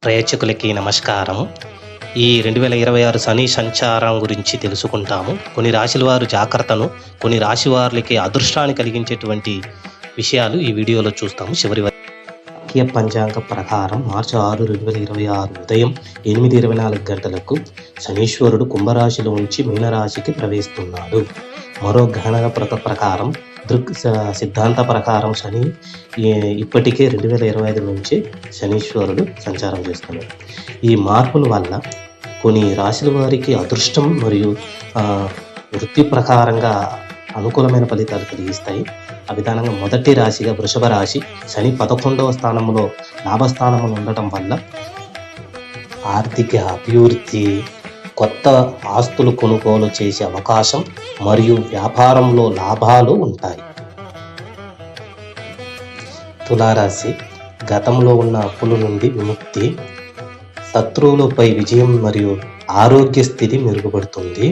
ప్రేక్షకులకి నమస్కారం. ఈ 2026 శని సంచారం గురించి తెలుసుకుంటాము. కొన్ని రాశుల వారు జాగ్రత్తను, కొన్ని రాశి వారికి అదృష్టాన్ని కలిగించేటువంటి విషయాలు ఈ వీడియోలో చూస్తాము. చివరి వాక్య పంచాంగ ప్రకారం మార్చి 6, 2026 ఉదయం 8:24 గంటలకు శనీశ్వరుడు కుంభరాశిలో ఉంచి మీనరాశికి ప్రవేశిస్తున్నాడు. మరో గ్రహణ ప్రకారం సిద్ధాంత ప్రకారం శని ఇప్పటికే 2025 నుంచి శనీశ్వరుడు సంచారం చేస్తున్నాడు. ఈ మార్పుల వల్ల కొన్ని రాశుల వారికి అదృష్టం మరియు వృత్తి ప్రకారంగా అనుకూలమైన ఫలితాలు కలిగిస్తాయి. ఆ విధానంగా మొదటి రాశిగా వృషభ రాశి శని 11వ స్థానంలో లాభస్థానంలో ఉండటం వల్ల ఆర్థిక అభివృద్ధి, కొత్త ఆస్తులు కొనుగోలు చేసే అవకాశం మరియు వ్యాపారంలో లాభాలు ఉంటాయి. తులారాశి గతంలో ఉన్న అప్పుల నుండి విముక్తి, శత్రువులపై విజయం మరియు ఆరోగ్య స్థితి మెరుగుపడుతుంది.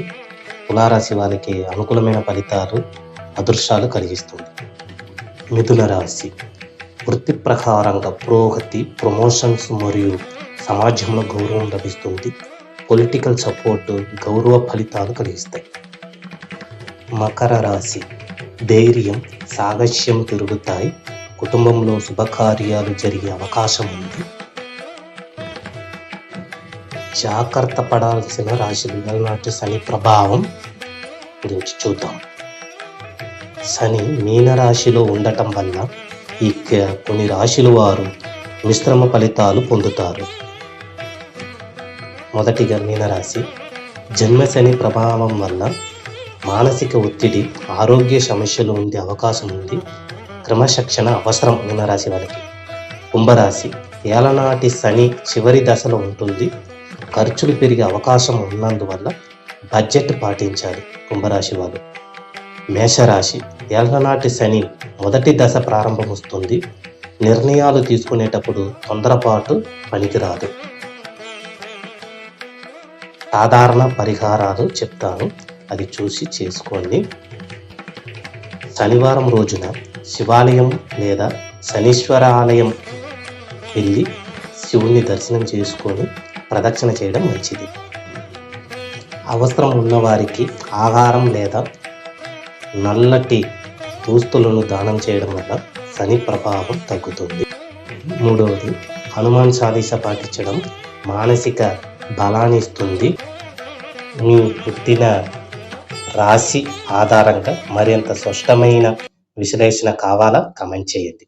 తులారాశి వాళ్ళకి అనుకూలమైన ఫలితాలు, అదృష్టాలు కలిగిస్తుంది. మిథున రాశి వృత్తి ప్రకారంగా పురోగతి, ప్రమోషన్స్ మరియు సమాజంలో గౌరవం లభిస్తుంది. పొలిటికల్ సపోర్టు, గౌరవ ఫలితాలు కలిగిస్తాయి. మకర రాశి ధైర్యం, సాగస్యం పెరుగుతాయి. కుటుంబంలో శుభకార్యాలు జరిగే అవకాశం ఉంది. జాగ్రత్త పడాల్సిన రాశులు నాటి శని ప్రభావం గురించి చూద్దాం. శని మీనరాశిలో ఉండటం వల్ల కొన్ని రాశుల వారు మిశ్రమ ఫలితాలు పొందుతారు. మొదటిగా మీనరాశి జన్మశని ప్రభావం వల్ల మానసిక ఒత్తిడి, ఆరోగ్య సమస్యలు ఉండే అవకాశం ఉంది. క్రమశిక్షణ అవసరం మీనరాశి వాళ్ళకి. కుంభరాశి ఏలనాటి శని చివరి దశలో ఉంటుంది. ఖర్చులు పెరిగే అవకాశం ఉన్నందువల్ల బడ్జెట్ పాటించాలి కుంభరాశి వాళ్ళు. మేషరాశి ఏలనాటి శని మొదటి దశ ప్రారంభమవుతుంది. నిర్ణయాలు తీసుకునేటప్పుడు తొందరపాటు పనికిరాదు. సాధారణ పరిహారాలు చెప్తాను, అది చూసి చేసుకోండి. శనివారం రోజున శివాలయం లేదా శనీశ్వర ఆలయం వెళ్ళి శివుణ్ణి దర్శనం చేసుకొని ప్రదక్షిణ చేయడం మంచిది. అవసరం ఉన్నవారికి ఆహారం లేదా నల్లటి దుస్తులను దానం చేయడం వల్ల శని ప్రభావం తగ్గుతుంది. మూడవది హనుమాన్ చాలీసా పాటించడం మానసిక బలాన్ని ఇస్తుంది. మీ పుట్టిన రాశి ఆధారంగా మరింత స్పష్టమైన విశ్లేషణ కావాలా? కామెంట్ చేయండి.